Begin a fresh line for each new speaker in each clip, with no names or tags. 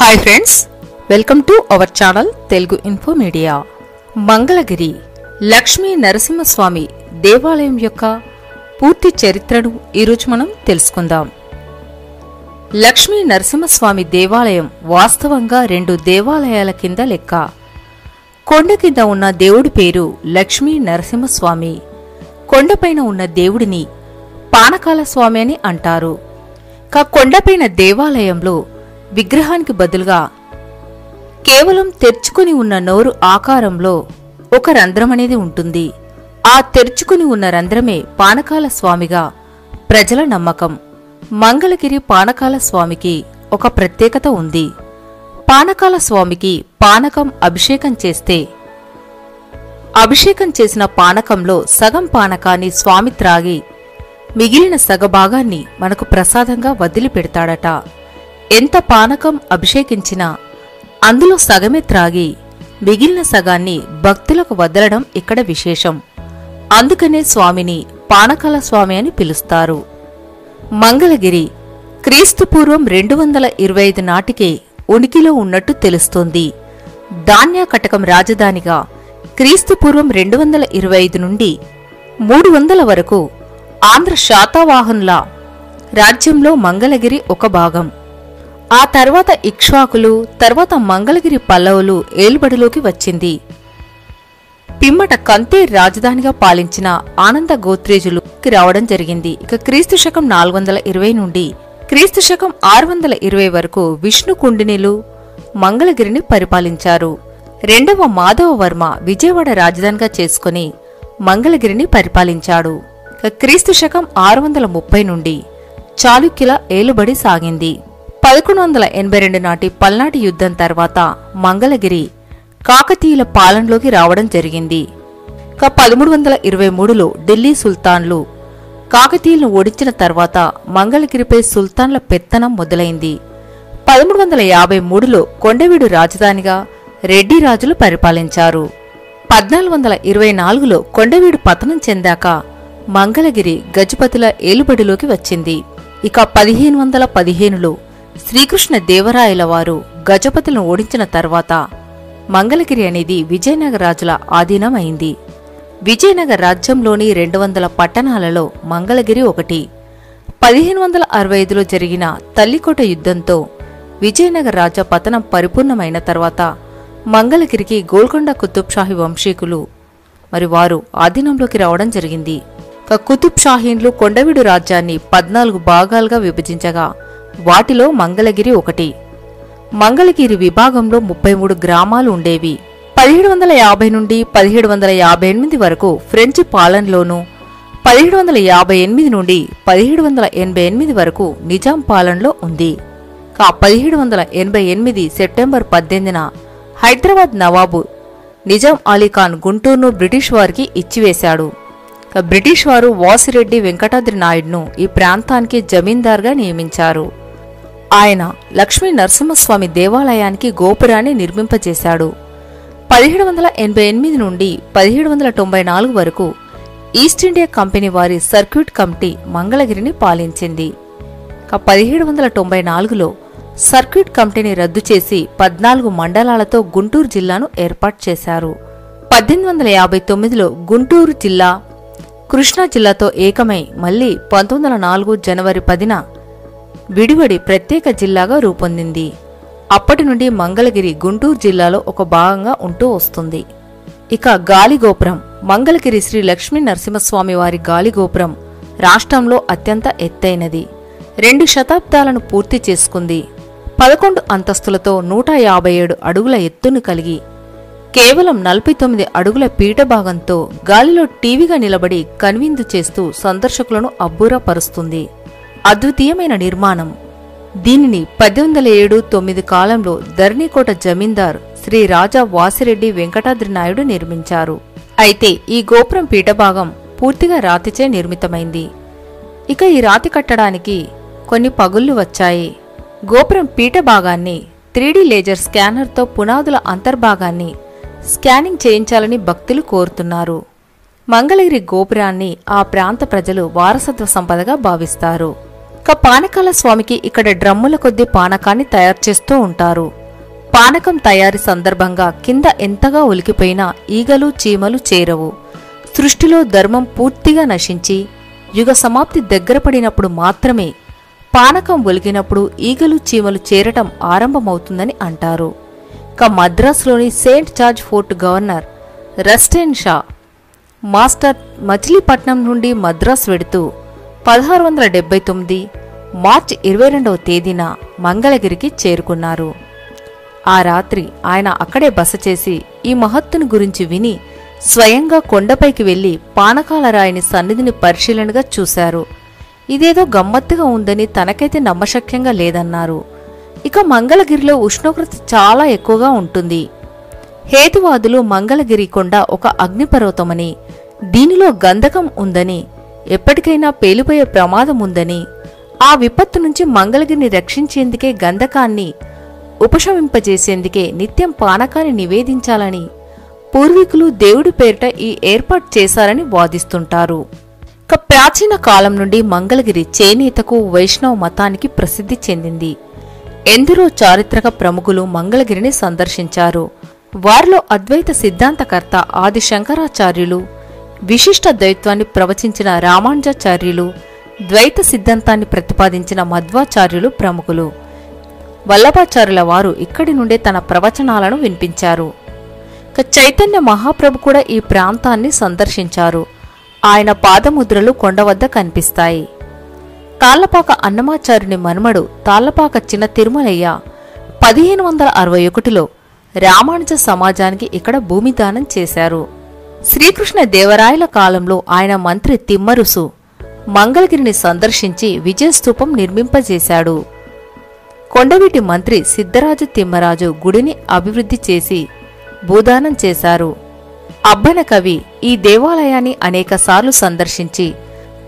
Hi friends, welcome to our channel Telugu info media. Mangalagiri Lakshmi Narasimhaswamy దేవాలయం యొక్క పూర్తి చరిత్రను ఈరోజు మనం తెలుసుకుందాం. లక్ష్మీ నరసింహస్వామి దేవాలయం వాస్తవంగా 2 దేవాలయాల కింద లెక్క. కొండ కింద ఉన్న దేవుడి పేరు లక్ష్మీ నరసింహస్వామి. కొండపైన ఉన్న దేవుడిని పానకాల స్వామి అని అంటారు. కొండపైన దేవాలయంలో విగ్రహానికి బదులుగా కేవలం తెరుచుకుని ఉన్న నోరు ఆకారంలో ఒక రంధ్రం అనేది ఉంటుంది. ఆ తెరుచుకుని ఉన్న రంధ్రమే పానకాల స్వామిగా ప్రజల నమ్మకం. మంగళగిరి పానకాల స్వామికి ఒక ప్రత్యేకత ఉంది. పానకాల స్వామికి పానకం అభిషేకం చేస్తే అభిషేకం చేసిన పానకంలో సగం పానకాన్ని స్వామి త్రాగి మిగిలిన సగభాగాన్ని మనకు ప్రసాదంగా వదిలిపెడతాడట. ఎంత పానకం అభిషేకించినా అందులో సగమే త్రాగి మిగిలిన సగాన్ని భక్తులకు వదలడం ఇక్కడ విశేషం. అందుకనే స్వామిని పానకాల స్వామి అని పిలుస్తారు. మంగళగిరి క్రీస్తుపూర్వం 225 నాటికే ఉనికిలో ఉన్నట్టు తెలుస్తోంది. ధాన్య కటకం రాజధానిగా క్రీస్తుపూర్వం 225 నుండి 300 వరకు ఆంధ్ర శాతవాహనుల రాజ్యంలో మంగళగిరి ఒక భాగం. ఆ తర్వాత ఇక్ష్వాకులు, తర్వాత మంగళగిరి పల్లవులు ఏలుబడిలోకి వచ్చింది. పిమ్మట కంతే రాజధానిగా పాలించిన ఆనంద గోత్రేజులుకి రావడం జరిగింది. క్రీస్తు శకం 420 నుండి క్రీస్తు శకం 620 వరకు విష్ణు కుండినిలు మంగళగిరిని పరిపాలించారు. 2వ మాధవవర్మ విజయవాడ రాజధానిగా చేసుకుని మంగళగిరిని పరిపాలించాడు. క్రీస్తు శకం 630 నుండి చాళుక్యుల ఏలుబడి సాగింది. 1182 నాటి పల్నాటి యుద్ధం తర్వాత మంగళగిరి కాకతీయుల పాలనలోకి రావడం జరిగింది. 1323లో ఢిల్లీ సుల్తాన్లు కాకతీయులను ఓడించిన తర్వాత మంగళగిరిపై సుల్తాన్ల పెత్తనం మొదలైంది. 1353లో కొండవీడు రాజధానిగా రెడ్డి రాజులు పరిపాలించారు. 1424లో కొండవీడు పతనం చెందాక మంగళగిరి గజపతుల ఏలుబడిలోకి వచ్చింది. 1515లో శ్రీకృష్ణ దేవరాయల వారు గజపతులను ఓడించిన తర్వాత మంగళగిరి అనేది విజయనగర రాజుల ఆధీనమైంది. విజయనగర రాజ్యంలోని 200 పట్టణాలలో మంగళగిరి ఒకటి. 1565లో జరిగిన తల్లికోట యుద్ధంతో విజయనగర రాజ పతనం పరిపూర్ణమైన తర్వాత మంగళగిరికి గోల్కొండ కుతుబ్షాహీ వంశీకులు వారు ఆధీనంలోకి రావడం జరిగింది. కుతుబ్ షాహీన్లు కొండవీడు రాజ్యాన్ని 14 భాగాలుగా విభజించగా వాటిలో మంగళగిరి ఒకటి. మంగళగిరి విభాగంలో 33 గ్రామాలు ఉండేవి. 1750 నుండి 1758 వరకు ఫ్రెంచి పాలనలోనూ, 1758 నుండి 1788 వరకు నిజాం పాలనలో ఉంది. 1788 సెప్టెంబర్ 18న హైదరాబాద్ నవాబు నిజాం అలీఖాన్ గుంటూరును బ్రిటిష్ వారికి ఇచ్చివేశాడు. బ్రిటిష్ వారు వాసిరెడ్డి వెంకటాద్రి నాయుడును ఈ ప్రాంతానికి జమీందార్గా నియమించారు. ఆయన లక్ష్మీ నరసింహస్వామి దేవాలయానికి గోపురాన్ని నిర్మింపజేశాడు. 1788 నుండి 1794 వరకు ఈస్ట్ ఇండియా కంపెనీ వారి సర్క్యూట్ కమిటీ మంగళగిరిని పాలించింది. 1794లో సర్క్యూట్ కమిటీని రద్దు చేసి 14 మండలాలతో గుంటూరు జిల్లాను ఏర్పాటు చేశారు. 1859లో గుంటూరు జిల్లా కృష్ణా జిల్లాతో ఏకమై మళ్లీ 1904 జనవరి 10న విడివడి ప్రత్యేక జిల్లాగా రూపొందింది. అప్పటి నుండి మంగళగిరి గుంటూరు జిల్లాలో ఒక భాగంగా ఉంటూ వస్తుంది. గాలిగోపురం మంగళగిరి శ్రీ లక్ష్మీ నరసింహస్వామి వారి గాలిగోపురం రాష్ట్రంలో అత్యంత ఎత్తైనది. 2 శతాబ్దాలను పూర్తి చేసుకుంది. 11 అంతస్తులతో 157 అడుగుల ఎత్తును కలిగి కేవలం 49 అడుగుల పీఠభాగంతో గాలిలో టీవీగా నిలబడి కనువిందు చేస్తూ సందర్శకులను అబ్బురపరుస్తుంది. అద్వితీయమైన నిర్మాణం. దీనిని 1807-9 కాలంలో ధరణికోట జమీందార్ శ్రీ రాజా వాసిరెడ్డి వెంకటాద్రి నాయుడు నిర్మించారు. అయితే ఈ గోపురం పీఠభాగం పూర్తిగా రాతిచే నిర్మితమైంది. ఈ రాతి కట్టడానికి కొన్ని పగుళ్లు వచ్చాయి. గోపురం పీఠభాగాన్ని 3D లేజర్ స్కానర్తో పునాదుల అంతర్భాగాన్ని స్కానింగ్ చేయించాలని భక్తులు కోరుతున్నారు. మంగళగిరి గోపురాన్ని ఆ ప్రాంత ప్రజలు వారసత్వ సంపదగా భావిస్తారు. పానకాల స్వామికి ఇక్కడ డ్రమ్ముల కొద్దీ పానకాన్ని తయారు చేస్తూ ఉంటారు. పానకం తయారీ సందర్భంగా కింద ఎంతగా ఒలికిపోయినా ఈగలు చీమలు చేరవు. సృష్టిలో ధర్మం పూర్తిగా నశించి యుగ సమాప్తి దగ్గర పడినప్పుడు మాత్రమే పానకం ఒలిగినప్పుడు ఈగలు చీమలు చేరటం ఆరంభమవుతుందని అంటారు. మద్రాసులోని సెయింట్ జార్జ్ ఫోర్ట్ గవర్నర్ రస్టెన్ షా మాస్టర్ మచిలీపట్నం నుండి మద్రాసు వెడుతూ 1679 మార్చి 22వ తేదీన మంగళగిరికి చేరుకున్నారు. ఆ రాత్రి ఆయన అక్కడే బస చేసి ఈ మహత్తుని గురించి విని స్వయంగా కొండపైకి వెళ్లి పానకాల రాయిని సన్నిధిని పరిశీలనగా చూశారు. ఇదేదో గమ్మత్తుగా ఉందని తనకైతే నమ్మశక్యంగా లేదన్నారు. మంగళగిరిలో ఉష్ణోగ్రత చాలా ఎక్కువగా ఉంటుంది. హేతువాదులు మంగళగిరి కొండ ఒక అగ్నిపర్వతమని, దీనిలో గంధకం ఉందని, ఎప్పటికైనా పేలిపోయే ప్రమాదం ఉందని, ఆ విపత్తు నుంచి మంగళగిరిని రక్షించేందుకే గంధకాన్ని ఉపశమింపజేసేందుకే నిత్యం పానకాన్ని నివేదించాలని పూర్వీకులు దేవుడి పేరిట ఈ ఏర్పాటు చేశారని వాదిస్తుంటారు. ప్రాచీన కాలం నుండి మంగళగిరి చేనేతకు వైష్ణవ మతానికి ప్రసిద్ధి చెందింది. ఎందరో చారిత్రక ప్రముఖులు మంగళగిరిని సందర్శించారు. వారిలో అద్వైత సిద్ధాంతకర్త ఆది శంకరాచార్యులు, విశిష్ట ద్వైత్వాన్ని ప్రవచించిన రామానుజాచార్యులు, ద్వైత సిద్ధాంతాన్ని ప్రతిపాదించిన మధ్వాచార్యులు ప్రముఖులు. వల్లభాచార్యుల వారు ఇక్కడి నుండే తన ప్రవచనాలను వినిపించారు. చైతన్య మహాప్రభు కూడా ఈ ప్రాంతాన్ని సందర్శించారు. ఆయన పాదముద్రలు కొండవద్ద కనిపిస్తాయి. తాళ్లపాక అన్నమాచార్యుని మనుమడు తాళ్లపాక చిన్న తిరుమలయ్య 1561లో రామానుజ సమాజానికి ఇక్కడ భూమిదానం చేశారు. శ్రీకృష్ణ దేవరాయల కాలంలో ఆయన మంత్రి తిమ్మరుసు మంగళగిరిని సందర్శించి విజయస్తూపం నిర్మింపజేశాడు. కొండవీటి మంత్రి సిద్ధరాజు తిమ్మరాజు గుడిని అభివృద్ధి చేసి భూదానం చేశారు. అబ్బన కవి ఈ దేవాలయాన్ని అనేకసార్లు సందర్శించి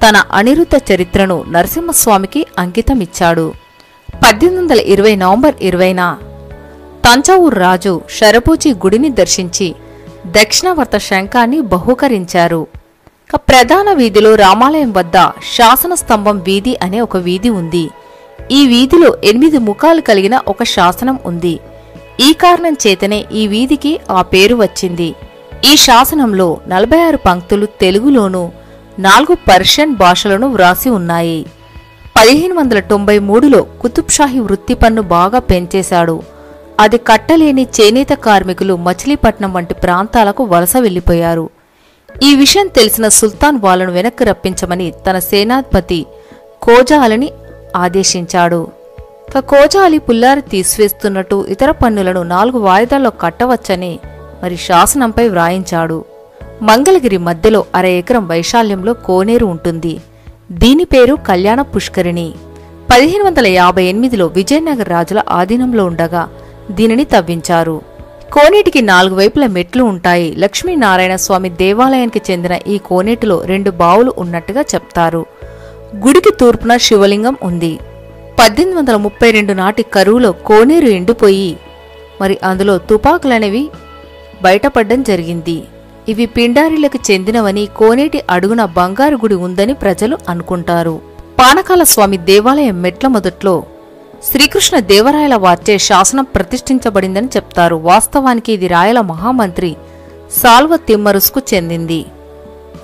తన అనిరుద్ధ చరిత్రను నరసింహస్వామికి అంకితమిచ్చాడు. 1820 నవంబర్ 20న తంజావూరు రాజు షరభోజీ గుడిని దర్శించి దక్షిణవర్త శంఖాన్ని బహూకరించారు. ప్రధాన వీధిలో రామాలయం వద్ద శాసన స్తంభం వీధి అనే ఒక వీధి ఉంది. ఈ వీధిలో 8 ముఖాలు కలిగిన ఒక శాసనం ఉంది. ఈ కారణం చేతనే ఈ వీధికి ఆ పేరు వచ్చింది. ఈ శాసనంలో 46 పంక్తులు తెలుగులోనూ 4 పర్షియన్ భాషలను వ్రాసి ఉన్నాయి. 1593లో కుతుబ్షాహీ వృత్తి పన్ను బాగా పెంచేశాడు. అది కట్టలేని చేనేత కార్మికులు మచిలీపట్నం వంటి ప్రాంతాలకు వలస వెళ్లిపోయారు. ఈ విషయం తెలిసిన సుల్తాన్ వాళ్లను వెనక్కి రప్పించమని తన సేనాధిపతి కోజాలిని ఆదేశించాడు. కోజాలి పుల్లారి తీసివేస్తున్నట్టు ఇతర పన్నులను 4 వాయిదాల్లో కట్టవచ్చని మరి శాసనంపై వ్రాయించాడు. మంగళగిరి మధ్యలో 1/2 ఎకరం వైశాల్యంలో కోనేరు ఉంటుంది. దీని పేరు కళ్యాణ పుష్కరిణి. 1558లో విజయనగర రాజుల ఆధీనంలో ఉండగా దీనిని తవ్వించారు. కోనేటికి 4 వైపుల మెట్లు ఉంటాయి. లక్ష్మీనారాయణ స్వామి దేవాలయానికి చెందిన ఈ కోనేటిలో 2 బావులు ఉన్నట్టుగా చెప్తారు. గుడికి తూర్పున శివలింగం ఉంది. 1832 నాటి కరువులో కోనేరు ఎండిపోయి మరి అందులో తుపాకులనేవి బయటపడ్డం జరిగింది. ఇవి పిండారీలకు చెందినవని కోనేటి అడుగున బంగారు గుడి ఉందని ప్రజలు అనుకుంటారు. పానకాల స్వామి దేవాలయం మెట్ల మొదట్లో శ్రీకృష్ణ దేవరాయల వార్చే శాసనం ప్రతిష్ఠించబడిందని చెప్తారు. వాస్తవానికి ఇది రాయల మహామంత్రి సాల్వ తిమ్మరుసుకు చెందింది.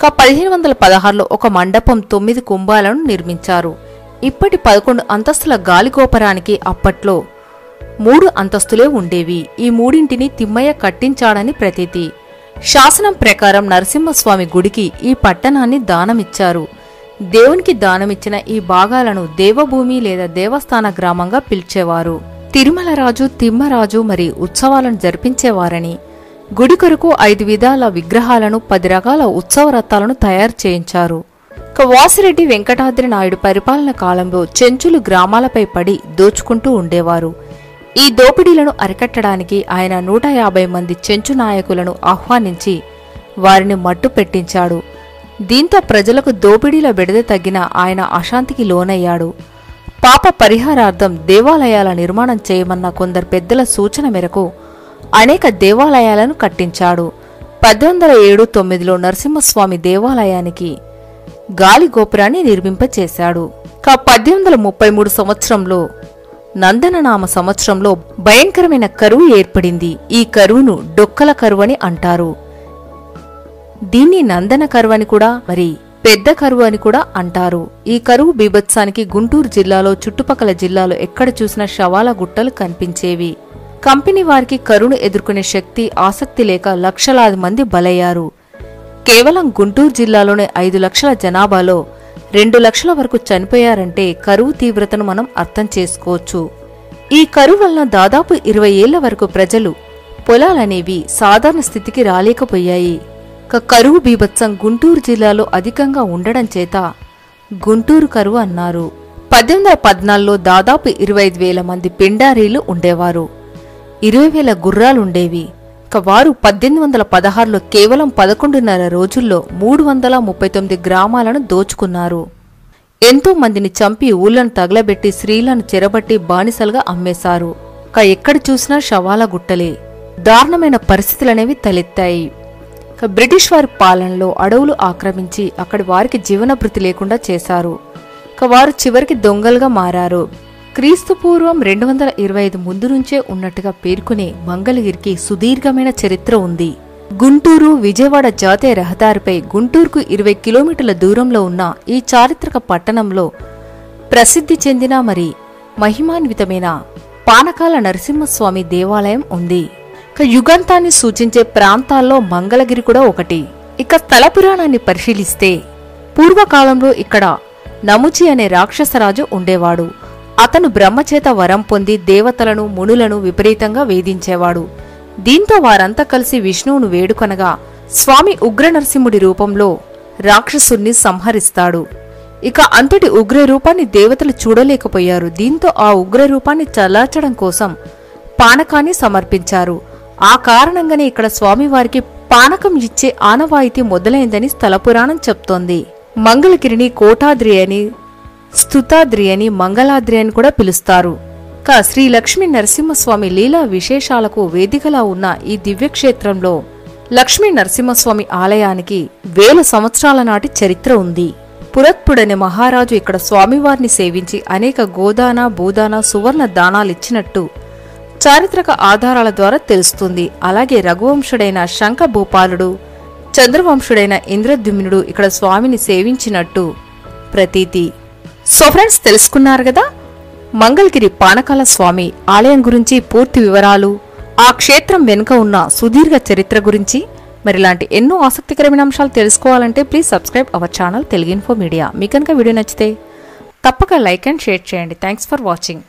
1516లో ఒక మండపం 9 కుంభాలను నిర్మించారు. ఇప్పటి 11 అంతస్తుల గాలిగోపురానికి అప్పట్లో 3 అంతస్తులే ఉండేవి. ఈ మూడింటిని తిమ్మయ్య కట్టించాడని ప్రతీతి. శాసనం ప్రకారం నరసింహస్వామి గుడికి ఈ పట్టణాన్ని దానమిచ్చారు. దేవునికి దానమిచ్చిన ఈ భాగాలను దేవభూమి లేదా దేవస్థాన గ్రామంగా పిలిచేవారు. తిరుమలరాజు తిమ్మరాజు మరి ఉత్సవాలను జరిపించేవారని, గుడి కొరకు 5 విధాల విగ్రహాలను 10 రకాల ఉత్సవ రథాలను తయారు చేయించారు. వాసిరెడ్డి వెంకటాద్రి నాయుడు పరిపాలన కాలంలో చెంచులు గ్రామాలపై పడి దోచుకుంటూ ఉండేవారు. ఈ దోపిడీలను అరికట్టడానికి ఆయన 150 మంది చెంచు నాయకులను ఆహ్వానించి వారిని మట్టు పెట్టించాడు. దీంతో ప్రజలకు దోపిడీల బెడద తగ్గిన ఆయన అశాంతికి లోనయ్యాడు. పాప పరిహారార్థం దేవాలయాల నిర్మాణం చేయమన్న కొందరు పెద్దల సూచన మేరకు అనేక దేవాలయాలను కట్టించాడు. 1807-9లో నరసింహస్వామి దేవాలయానికి గాలి గోపురాన్ని నిర్మింపచేశాడు. 1833 సంవత్సరంలో నందననామ సంవత్సరంలో భయంకరమైన కరువు ఏర్పడింది. ఈ కరువును డొక్కల కరువు అని అంటారు. దీన్ని నందన కరువు అని కూడా, మరి పెద్ద కరువు అని కూడా అంటారు. ఈ కరువు బీభత్సానికి గుంటూరు జిల్లాలో చుట్టుపక్కల జిల్లాలో ఎక్కడ చూసినా శవాల గుట్టలు కనిపించేవి. కంపెనీ వారికి కరువును ఎదుర్కొనే శక్తి, ఆసక్తి లేక లక్షలాది మంది బలయ్యారు. కేవలం గుంటూరు జిల్లాలోనే 5 లక్షల జనాభాలో 2 లక్షల వరకు చనిపోయారంటే కరువు తీవ్రతను మనం అర్థం చేసుకోవచ్చు. ఈ కరువు వలన దాదాపు 20 ఏళ్ల వరకు ప్రజలు పొలాలనేవి సాధారణ స్థితికి రాలేకపోయాయి. కరువు బీభత్సం గుంటూరు జిల్లాలో అధికంగా ఉండడం చేత గుంటూరు కరువు అన్నారు. 1814లో దాదాపు 25,000 మంది పిండారీలు ఉండేవారు. 20,000 గుర్రాలుండేవి. వారు 1816లో కేవలం 11.5 రోజుల్లో 339 గ్రామాలను దోచుకున్నారు. ఎంతో మందిని చంపి ఊళ్లను తగలబెట్టి స్త్రీలను చెరబట్టి బానిసలుగా అమ్మేశారు. ఎక్కడ చూసినా శవాల గుట్టలే. దారుణమైన పరిస్థితులనేవి తలెత్తాయి. బ్రిటిష్ వారి పాలనలో అడవులు ఆక్రమించి అక్కడి వారికి జీవనభృతి లేకుండా చేశారు. వారు చివరికి దొంగలుగా మారారు. క్రీస్తుపూర్వం 225 ముందు నుంచే ఉన్నట్టుగా పేర్కొనే మంగళగిరికి సుదీర్ఘమైన చరిత్ర ఉంది. గుంటూరు విజయవాడ జాతీయ రహదారిపై గుంటూరుకు 20 కిలోమీటర్ల దూరంలో ఉన్న ఈ చారిత్రక పట్టణంలో ప్రసిద్ధి చెందిన మరి మహిమాన్వితమైన పానకాల నరసింహస్వామి దేవాలయం ఉంది. యుగాంతాన్ని సూచించే ప్రాంతాల్లో మంగళగిరి కూడా ఒకటి. స్థల పురాణాన్ని పరిశీలిస్తే పూర్వకాలంలో ఇక్కడ నముచి అనే రాక్షసరాజు ఉండేవాడు. అతను బ్రహ్మచేత వరం పొంది దేవతలను మునులను విపరీతంగా వేధించేవాడు. దీంతో వారంతా కలిసి విష్ణువును వేడుకొనగా స్వామి ఉగ్రనరసింహుడి రూపంలో రాక్షసుణ్ణి సంహరిస్తాడు. అంతటి ఉగ్రరూపాన్ని దేవతలు చూడలేకపోయారు. దీంతో ఆ ఉగ్రరూపాన్ని చల్లార్చడం కోసం పానకాన్ని సమర్పించారు. ఆ కారణంగానే ఇక్కడ స్వామివారికి పానకం ఇచ్చే ఆనవాయితీ మొదలైందని స్థల పురాణం చెప్తోంది. మంగళగిరిని కోటాద్రి అని, స్తుతాద్రి అని, మంగళాద్రి అని కూడా పిలుస్తారు. శ్రీ లక్ష్మీ నరసింహస్వామి లీలా విశేషాలకు వేదికలా ఉన్న ఈ దివ్యక్షేత్రంలో లక్ష్మీ నరసింహస్వామి ఆలయానికి 1000 సంవత్సరాల నాటి చరిత్ర ఉంది. పురత్పుడనే మహారాజు ఇక్కడ స్వామివారిని సేవించి అనేక గోదాన, భూదాన, సువర్ణ దానాలిచ్చినట్టు చారిత్రక ఆధారాల ద్వారా తెలుస్తుంది. అలాగే రఘువంశుడైన శంఖభూపాలుడు, చంద్రవంశుడైన ఇంద్రద్యుమ్నుడు ఇక్కడ స్వామిని సేవించినట్టు ప్రతీతి. సో ఫ్రెండ్స్, తెలుసుకున్నారు కదా మంగళగిరి పానకాల స్వామి ఆలయం గురించి పూర్తి వివరాలు, ఆ క్షేత్రం వెనుక ఉన్న సుదీర్ఘ చరిత్ర గురించి. మరిలాంటి ఎన్నో ఆసక్తికరమైన అంశాలు తెలుసుకోవాలంటే please subscribe our channel Telugu info media. మీకు కనుక వీడియో నచ్చితే తప్పక లైక్ అండ్ షేర్ చేయండి. Thanks for watching.